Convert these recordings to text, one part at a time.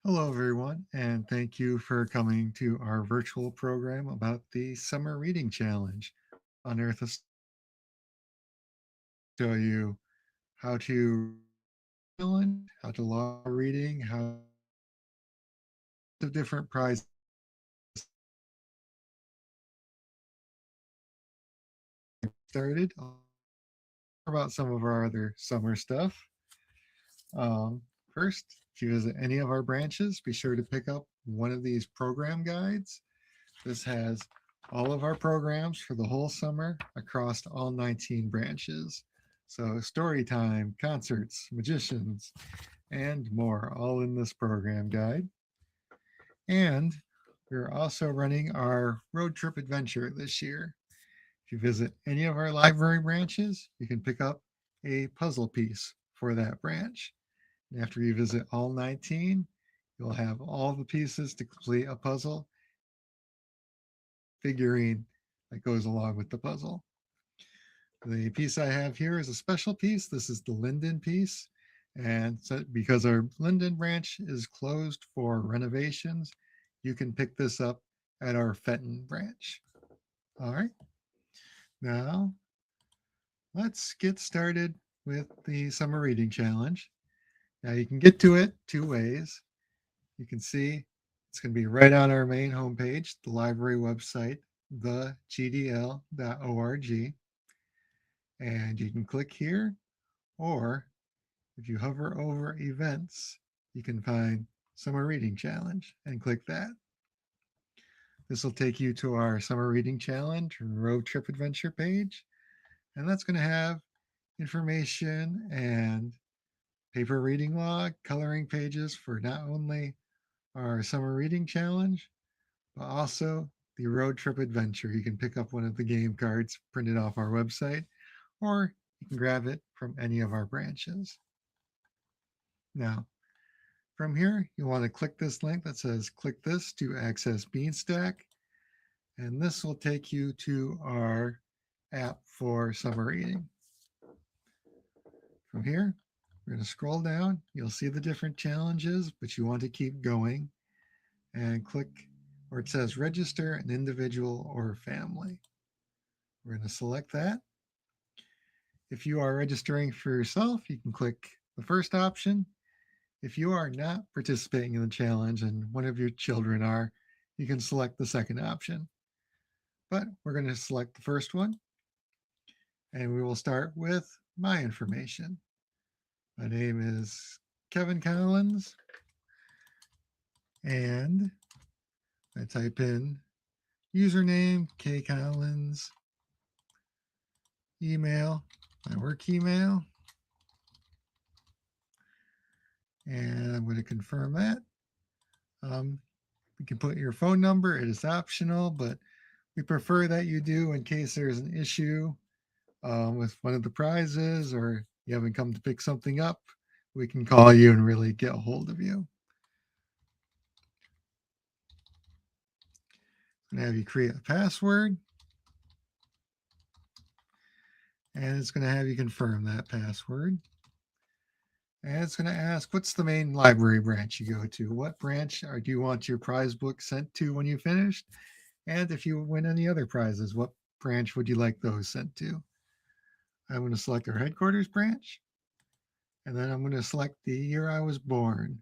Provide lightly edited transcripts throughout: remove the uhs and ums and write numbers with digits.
Hello, everyone, and thank you for coming to our virtual program about the Summer Reading Challenge. Unearth a show you how to challenge, how to log reading, how the different prizes started. About some of our other summer stuff. Um, First, if you visit any of our branches, be sure to pick up one of these program guides. This has all of our programs for the whole summer across all 19 branches. So, story time, concerts, magicians, and more, all in this program guide. And we're also running our road trip adventure this year. If you visit any of our library branches, you can pick up a puzzle piece for that branch. And after you visit all 19, you'll have all the pieces to complete a puzzle figurine that goes along with the puzzle. The piece I have here is a special piece. This is the Linden piece. And so because our Linden branch is closed for renovations, you can pick this up at our Fenton branch. All right. Now, let's get started with the summer reading challenge. Now, you can get to it two ways. You can see it's going to be right on our main homepage, the library website, thegdl.org. And you can click here, or if you hover over events, you can find Summer Reading Challenge and click that. This will take you to our Summer Reading Challenge road trip adventure page. And that's going to have information and paper reading log, coloring pages for not only our Summer Reading Challenge, but also the road trip adventure. You can pick up one of the game cards printed off our website, or you can grab it from any of our branches. Now, from here, you'll want to click this link that says click this to access Beanstack. And this will take you to our app for summer reading. From here, we're going to scroll down. You'll see the different challenges, but you want to keep going and click where it says register an individual or family. We're going to select that. If you are registering for yourself, you can click the first option. If you are not participating in the challenge and one of your children are, you can select the second option. But we're going to select the first one, and we will start with my information. My name is Kevin Collins, and I type in username K Collins, email, my work email, and I'm going to confirm that. You can put your phone number, it is optional, but we prefer that you do in case there's an issue with one of the prizes or you haven't come to pick something up. We can call you and really get a hold of you. I'm going to have you create a password, and it's going to have you confirm that password. And it's going to ask, what's the main library branch you go to? What branch do you want your prize book sent to when you finished? And if you win any other prizes, what branch would you like those sent to? I'm going to select our headquarters branch, and then I'm going to select the year I was born.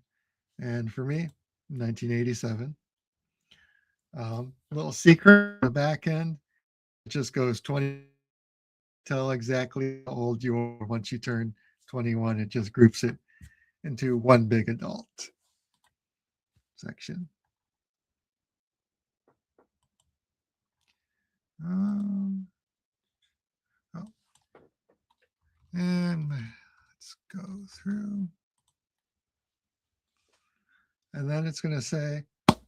And for me, 1987. Little secret on the back end, it just goes 20, tell exactly how old you are once you turn 21. It just groups it into one big adult section. Um, oh, and let's go through. And then it's going to say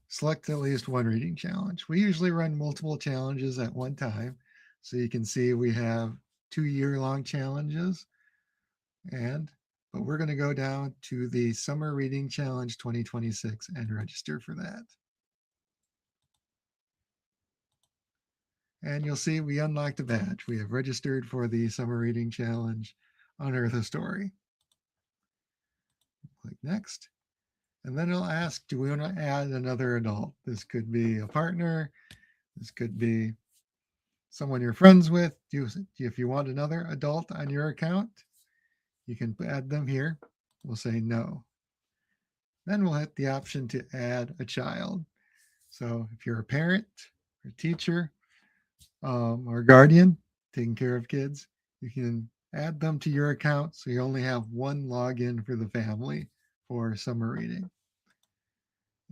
select at least one reading challenge. We usually run multiple challenges at one time. So you can see we have 2-year-long challenges. But we're going to go down to the Summer Reading Challenge 2026 and register for that. And you'll see we unlocked a badge. We have registered for the Summer Reading Challenge Unearth a Story. Click next. And then it'll ask, do we want to add another adult? This could be a partner. This could be someone you're friends with. If you want another adult on your account, you can add them here. We'll say no. Then we'll hit the option to add a child. So if you're a parent, or teacher, or guardian taking care of kids, you can add them to your account so you only have one login for the family for summer reading.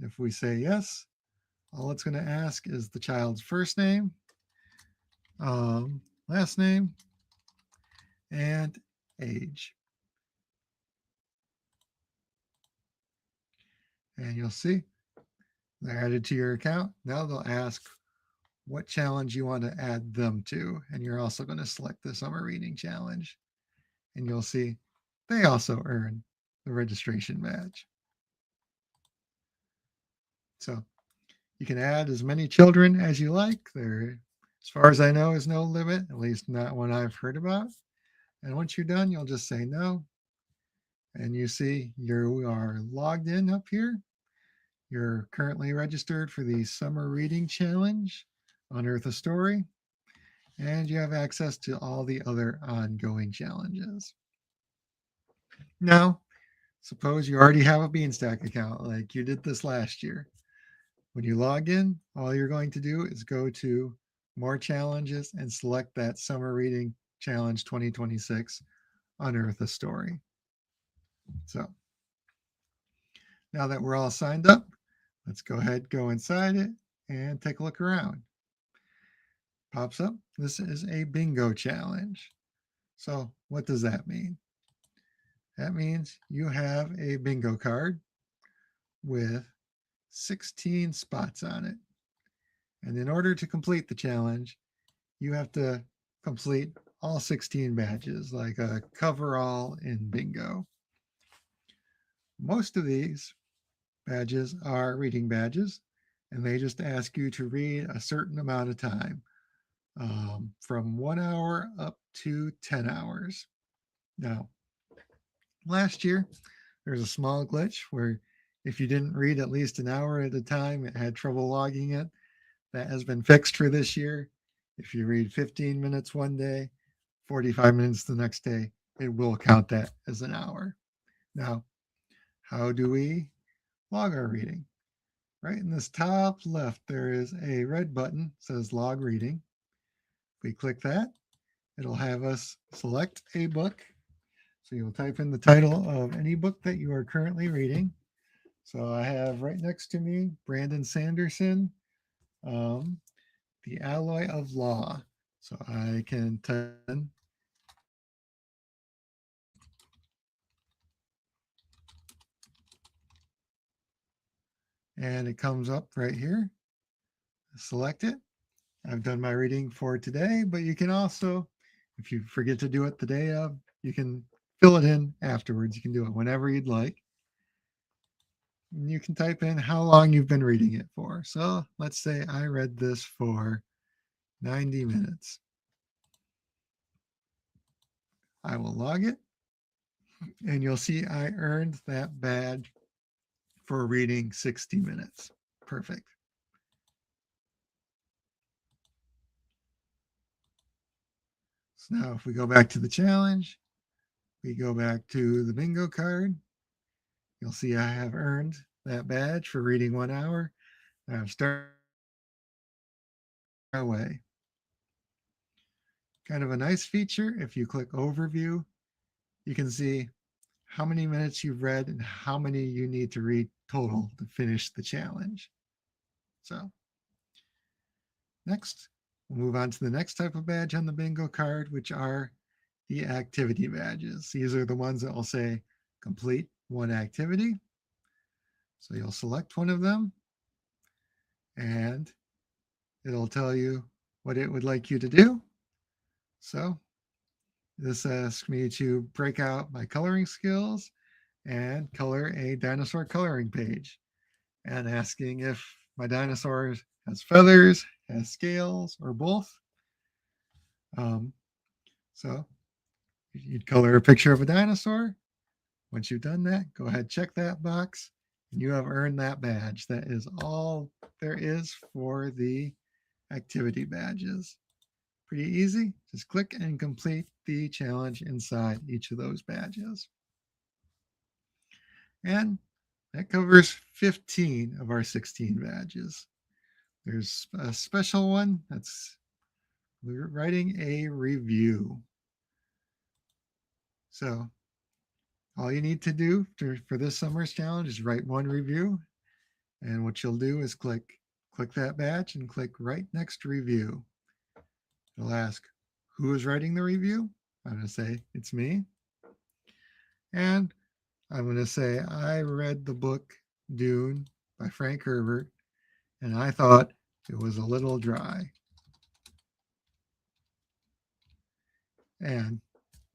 If we say yes, all it's going to ask is the child's first name, last name, and age. And you'll see they're added to your account. Now they'll ask what challenge you want to add them to. And you're also going to select the summer reading challenge. And you'll see they also earn the registration badge. So you can add as many children as you like. There, as far as I know, is no limit, at least not one I've heard about. And once you're done, you'll just say no. And you see you are logged in up here. You're currently registered for the Summer Reading Challenge, Unearth a Story, and you have access to all the other ongoing challenges. Now, suppose you already have a Beanstack account like you did this last year. When you log in, all you're going to do is go to More Challenges and select that Summer Reading Challenge 2026, Unearth a Story. So now that we're all signed up, let's go ahead, go inside it, and take a look around. Pops up, this is a bingo challenge. So what does that mean? That means you have a bingo card with 16 spots on it. And in order to complete the challenge, you have to complete all 16 badges, like a coverall in bingo. Most of these badges are reading badges, and they just ask you to read a certain amount of time, from 1 hour up to 10 hours. Now, last year, there was a small glitch where if you didn't read at least an hour at a time, it had trouble logging it. That has been fixed for this year. If you read 15 minutes one day, 45 minutes the next day, it will count that as an hour. Now, how do we log our reading? Right in this top left, there is a red button that says log reading. If we click that, it'll have us select a book. So you'll type in the title of any book that you are currently reading. So I have right next to me Brandon Sanderson, The Alloy of Law. So I can type in and it comes up right here. Select it. I've done my reading for today, but you can also, if you forget to do it the day of, you can fill it in afterwards. You can do it whenever you'd like. And you can type in how long you've been reading it for. So let's say I read this for 90 minutes. I will log it, and you'll see I earned that badge for reading 60 minutes. Perfect. So now if we go back to the challenge, we go back to the bingo card, you'll see I have earned that badge for reading 1 hour. I've started away. Kind of a nice feature. If you click overview, you can see how many minutes you've read and how many you need to read total to finish the challenge. So next, we'll move on to the next type of badge on the bingo card, which are the activity badges. These are the ones that will say complete one activity. So you'll select one of them and it'll tell you what it would like you to do. So this asks me to break out my coloring skills and color a dinosaur coloring page, and asking if my dinosaur has feathers, has scales, or both. So you'd color a picture of a dinosaur. Once you've done that, go ahead, check that box, You have earned that badge. That is all there is for the activity badges. Pretty easy. Just click and complete the challenge inside each of those badges. And that covers 15 of our 16 badges. There's a special one that's writing a review. So all you need to do for this summer's challenge is write one review. And what you'll do is click that badge and click right next to review. It'll ask, who is writing the review? I'm going to say, it's me. And I'm going to say, I read the book Dune by Frank Herbert, and I thought it was a little dry. And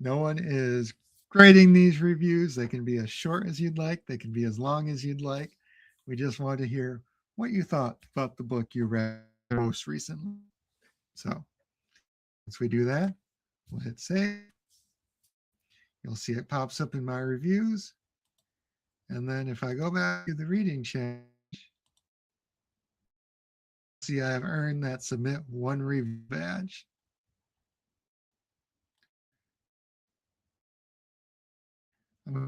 no one is grading these reviews. They can be as short as you'd like, they can be as long as you'd like. We just want to hear what you thought about the book you read most recently. So once we do that, we'll hit save. You'll see it pops up in my reviews. And then if I go back to the reading challenge, see I've earned that submit one review badge. I'm going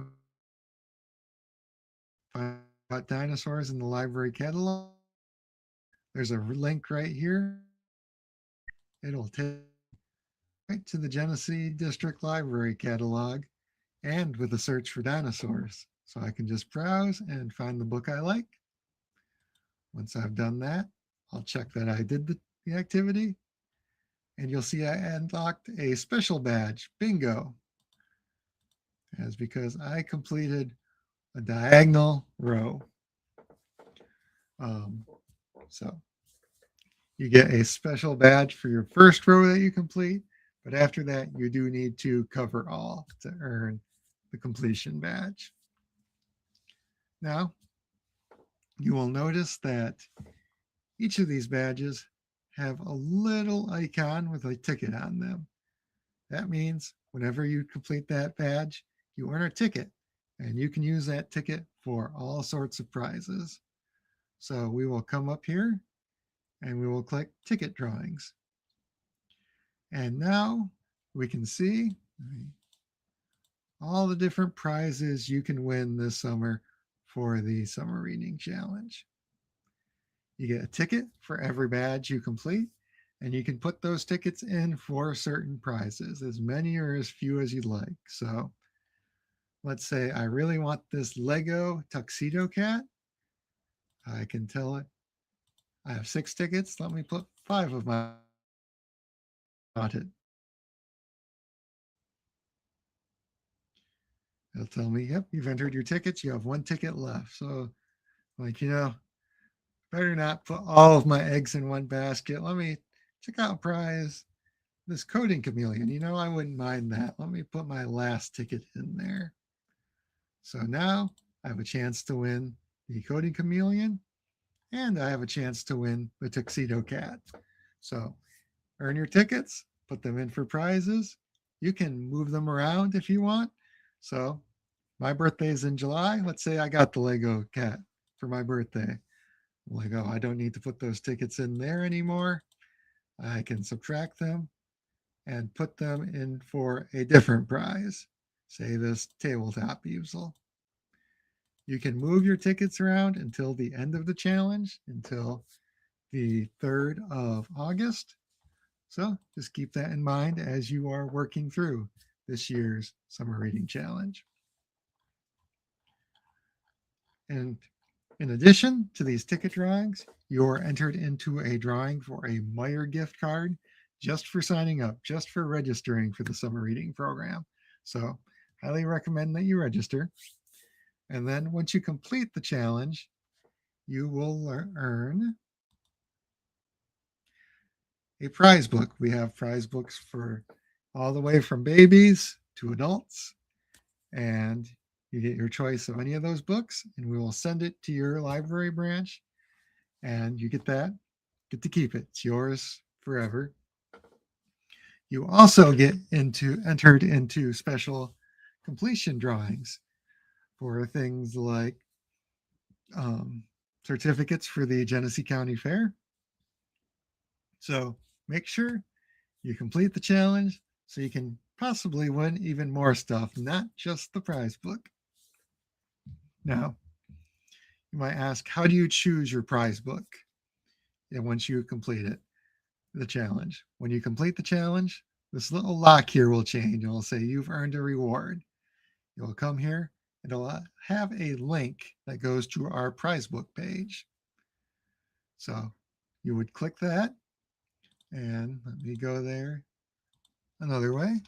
to find about dinosaurs in the library catalog. There's a link right here. It'll take right to the Genesee District Library catalog and with a search for dinosaurs. So I can just browse and find the book I like. Once I've done that, I'll check that I did the activity. And you'll see I unlocked a special badge, bingo. That's because I completed a diagonal row. So you get a special badge for your first row that you complete, but after that, you do need to cover all to earn the completion badge. Now, you will notice that each of these badges have a little icon with a ticket on them. That means whenever you complete that badge, you earn a ticket, and you can use that ticket for all sorts of prizes. So we will come up here and we will click ticket drawings. And now we can see all the different prizes you can win this summer for the summer reading challenge. You get a ticket for every badge you complete, and you can put those tickets in for certain prizes, as many or as few as you'd like. So let's say I really want this Lego tuxedo cat. I can tell it I have 6 tickets. Let me put 5 of my on it. It'll tell me, yep, you've entered your tickets. You have 1 ticket left. So like, better not put all of my eggs in one basket. Let me check out prize. This coding chameleon, I wouldn't mind that. Let me put my last ticket in there. So now I have a chance to win the coding chameleon, and I have a chance to win the tuxedo cat. So earn your tickets, put them in for prizes. You can move them around if you want. So my birthday is in July. Let's say I got the Lego cat for my birthday. I'm like, oh, I don't need to put those tickets in there anymore. I can subtract them and put them in for a different prize, say this tabletop easel. You can move your tickets around until the end of the challenge, until the 3rd of August. So just keep that in mind as you are working through this year's summer reading challenge. And in addition to these ticket drawings, you're entered into a drawing for a Meyer gift card just for signing up, just for registering for the summer reading program. So highly recommend that you register. And then once you complete the challenge, you will earn a prize book. We have prize books for all the way from babies to adults. And you get your choice of any of those books, and we will send it to your library branch. And you get to keep it. It's yours forever. You also get entered into special completion drawings for things like um, certificates for the Genesee County Fair. So make sure you complete the challenge so you can possibly win even more stuff, not just the prize book. Now, you might ask, how do you choose your prize book? And once you complete it, the challenge. When you complete the challenge, this little lock here will change. It will say you've earned a reward. You'll come here. It'll have a link that goes to our prize book page. So you would click that, and let me go there another way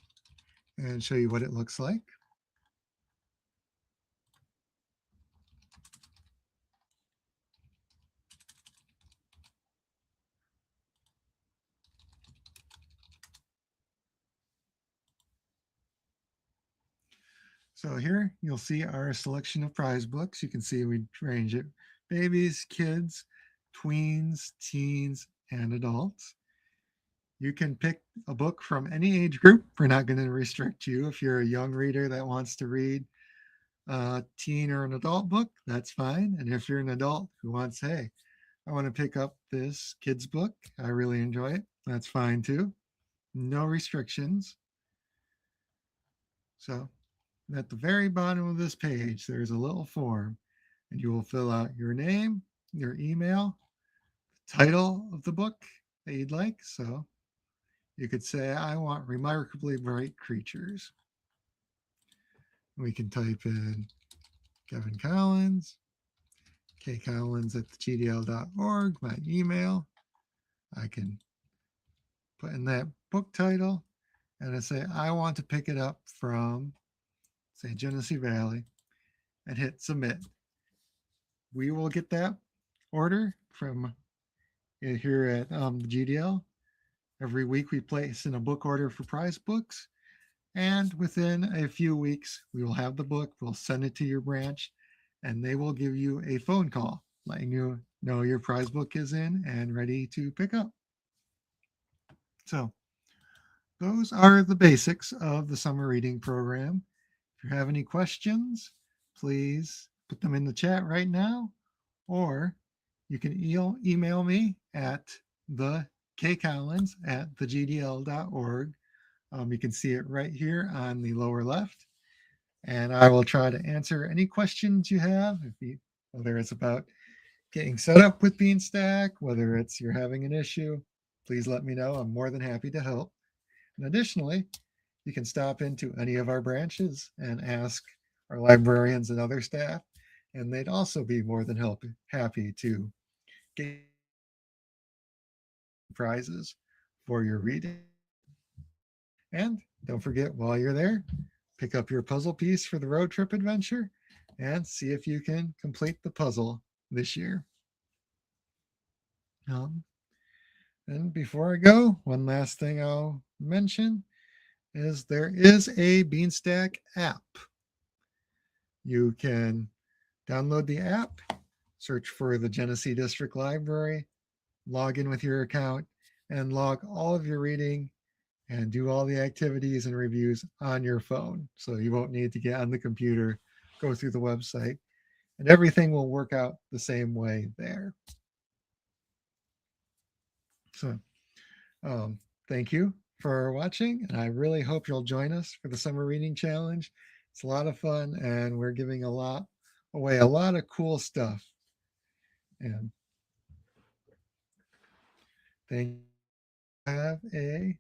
and show you what it looks like. So here you'll see our selection of prize books. You can see we range it babies, kids, tweens, teens, and adults. You can pick a book from any age group. We're not going to restrict you. If you're a young reader that wants to read a teen or an adult book, that's fine. And if you're an adult who wants, hey, I want to pick up this kid's book, I really enjoy it, that's fine too. No restrictions. So at the very bottom of this page, there's a little form, and you will fill out your name, your email, the title of the book that you'd like. So you could say, I want Remarkably Bright Creatures. We can type in Kevin Collins, kcollins at gdl.org, my email. I can put in that book title, and I say, I want to pick it up from, say, Genesee Valley, and hit submit. We will get that order from here at the GDL. Every week we place in a book order for prize books, and within a few weeks we will have the book. We'll send it to your branch, and they will give you a phone call letting you know your prize book is in and ready to pick up. So those are the basics of the summer reading program. If you have any questions, please put them in the chat right now, or you can email me at the kcollins at thegdl.org. You can see it right here on the lower left, and I will try to answer any questions you have, whether it's about getting set up with Beanstack, whether it's you're having an issue. Please let me know. I'm more than happy to help. And additionally, you can stop into any of our branches and ask our librarians and other staff, and they'd also be more than happy to get prizes for your reading. And don't forget, while you're there, pick up your puzzle piece for the road trip adventure and see if you can complete the puzzle this year. And before I go, one last thing I'll mention is there is a Beanstack app. You can download the app, search for the Genesee District Library, log in with your account, and log all of your reading and do all the activities and reviews on your phone. So you won't need to get on the computer, go through the website, and everything will work out the same way there. So thank you for watching, and I really hope you'll join us for the Summer Reading Challenge. It's a lot of fun, and we're giving away a lot of cool stuff. And thank you. Have a